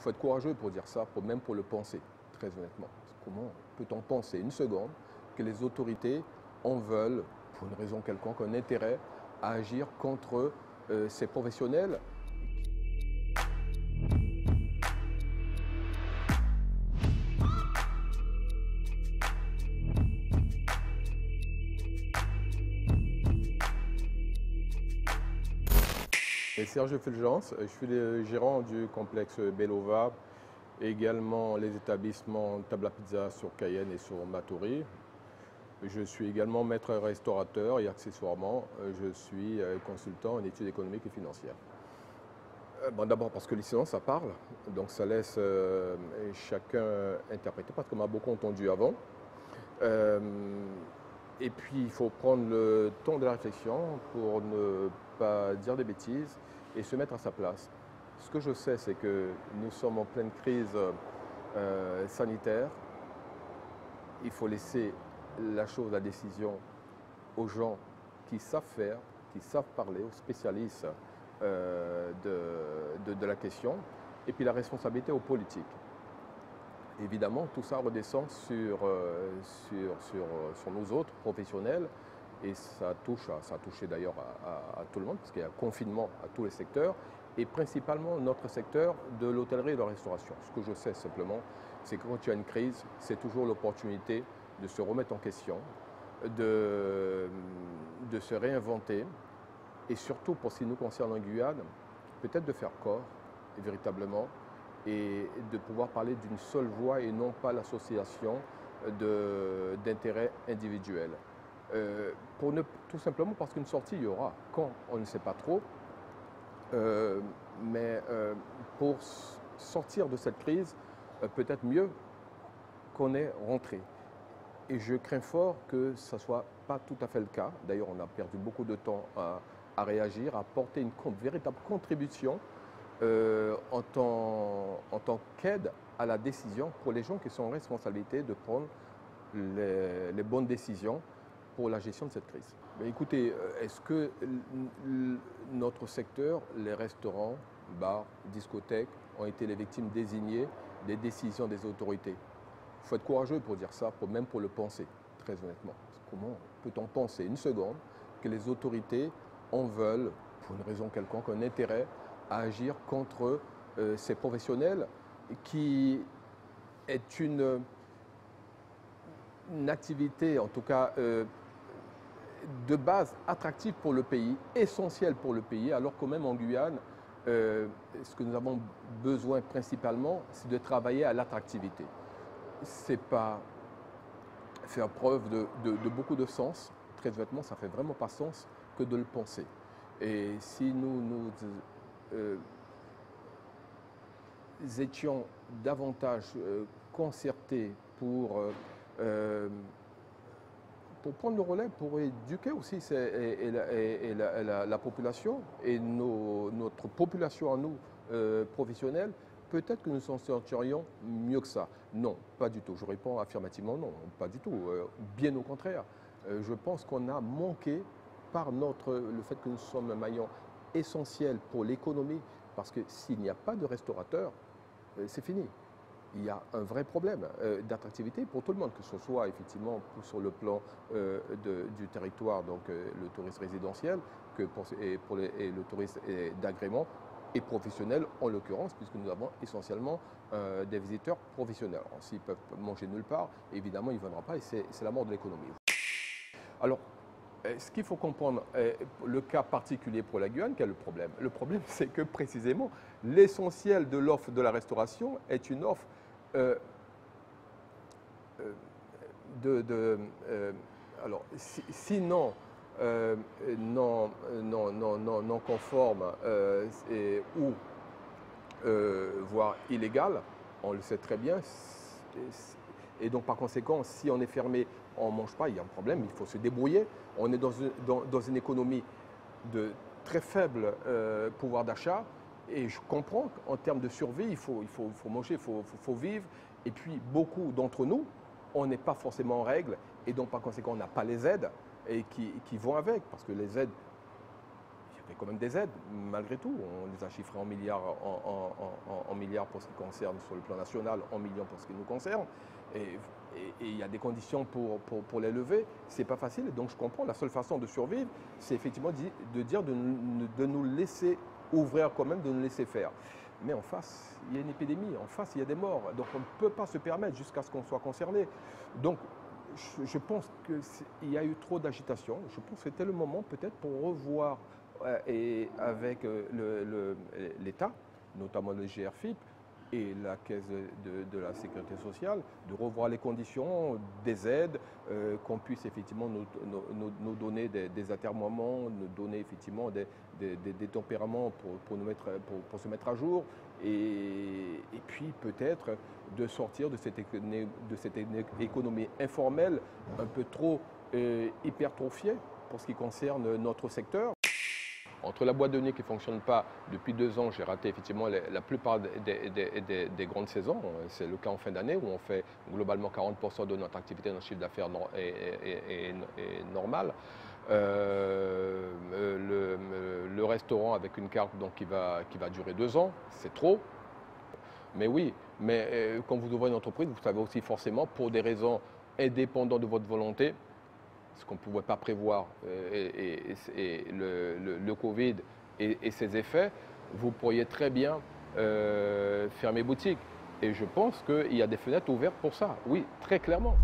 faut être courageux pour dire ça, même pour le penser, très honnêtement. Comment peut-on penser une seconde que les autorités en veulent, pour une raison quelconque, un intérêt à agir contre ces professionnels? Et Serge Fulgence, je suis le gérant du complexe Belova, également les établissements Tabla Pizza sur Cayenne et sur Matoury. Je suis également maître restaurateur et accessoirement, je suis consultant en études économiques et financières. Bon, d'abord parce que les silences, ça parle, donc ça laisse chacun interpréter, parce qu'on m'a beaucoup entendu avant. Euh, et puis il faut prendre le temps de la réflexion pour ne pas dire des bêtises et se mettre à sa place. Ce que je sais, c'est que nous sommes en pleine crise sanitaire. Il faut laisser la chose, la décision aux gens qui savent faire, qui savent parler, aux spécialistes de la question, et puis la responsabilité aux politiques. Évidemment, tout ça redescend sur nous autres professionnels, et ça a touché d'ailleurs à tout le monde, parce qu'il y a un confinement à tous les secteurs, et principalement notre secteur de l'hôtellerie et de la restauration. Ce que je sais simplement, c'est que quand il y a une crise, c'est toujours l'opportunité de se remettre en question, de se réinventer, et surtout pour ce qui nous concerne en Guyane, peut-être de faire corps, véritablement, et de pouvoir parler d'une seule voix et non pas l'association d'intérêts individuels. Tout simplement parce qu'une sortie, il y aura. Quand, on ne sait pas trop. Mais pour sortir de cette crise, peut-être mieux qu'on est rentré. Et je crains fort que ce ne soit pas tout à fait le cas. D'ailleurs, on a perdu beaucoup de temps à réagir, à apporter une véritable contribution en tant qu'aide à la décision pour les gens qui sont en responsabilité de prendre les bonnes décisions pour la gestion de cette crise. Mais écoutez, est-ce que notre secteur, les restaurants, bars, discothèques, ont été les victimes désignées des décisions des autorités? Il faut être courageux pour dire ça, même pour le penser, très honnêtement. Comment peut-on penser une seconde que les autorités en veulent, pour une raison quelconque, un intérêt à agir contre ces professionnels qui est une activité, en tout cas de base attractive pour le pays, essentielle pour le pays, alors que même en Guyane, ce que nous avons besoin principalement, c'est de travailler à l'attractivité. Ce n'est pas faire preuve de beaucoup de sens, très honnêtement, ça ne fait vraiment pas sens que de le penser. Et si nous étions davantage concertés pour prendre le relais, pour éduquer aussi la population et notre population à nous, professionnels, peut-être que nous s'en sortirions mieux que ça. Non, pas du tout. Je réponds affirmativement non, pas du tout. Bien au contraire. Je pense qu'on a manqué par le fait que nous sommes un maillon essentiel pour l'économie, parce que s'il n'y a pas de restaurateurs, c'est fini. Il y a un vrai problème d'attractivité pour tout le monde, que ce soit effectivement sur le plan du territoire, donc le tourisme résidentiel, et le tourisme d'agrément et professionnel en l'occurrence, puisque nous avons essentiellement des visiteurs professionnels. S'ils peuvent manger nulle part, évidemment, ils ne viendront pas et c'est la mort de l'économie. Alors, ce qu'il faut comprendre, le cas particulier pour la Guyane, quel est le problème? Le problème, c'est que précisément, l'essentiel de l'offre de la restauration est une offre sinon non conforme ou voire illégale, on le sait très bien. Et donc par conséquent, si on est fermé, on ne mange pas, il y a un problème, il faut se débrouiller. On est dans une économie de très faible pouvoir d'achat. Et je comprends qu'en termes de survie, il faut manger, il faut vivre. Et puis beaucoup d'entre nous, on n'est pas forcément en règle. Et donc par conséquent, on n'a pas les aides et qui vont avec. Parce que les aides, aurait quand même des aides, malgré tout. On les a chiffrés en milliards, en milliards pour ce qui concerne sur le plan national, en millions pour ce qui nous concerne. Et il y a des conditions pour les lever. Ce n'est pas facile, donc je comprends. La seule façon de survivre, c'est effectivement de dire de nous laisser ouvrir quand même, de nous laisser faire. Mais en face, il y a une épidémie, en face, il y a des morts. Donc on ne peut pas se permettre jusqu'à ce qu'on soit concerné. Donc je pense qu'il y a eu trop d'agitation. Je pense que c'était le moment peut-être pour revoir et avec l'État, notamment le GRFIP et la Caisse de la Sécurité sociale, de revoir les conditions des aides, qu'on puisse effectivement nous donner des atermoiements, nous donner effectivement des tempéraments pour se mettre à jour, et puis peut-être de sortir de cette économie informelle un peu trop hypertrophiée pour ce qui concerne notre secteur. Entre la boîte de nuit qui ne fonctionne pas, depuis 2 ans, j'ai raté effectivement la plupart des grandes saisons. C'est le cas en fin d'année où on fait globalement 40% de notre activité, notre chiffre d'affaires est normal. Le restaurant avec une carte donc, qui va durer 2 ans, c'est trop. Mais oui, quand vous ouvrez une entreprise, vous savez aussi forcément, pour des raisons indépendantes de votre volonté, ce qu'on ne pouvait pas prévoir, et le Covid et ses effets, vous pourriez très bien fermer boutique. Et je pense qu'il y a des fenêtres ouvertes pour ça, oui, très clairement.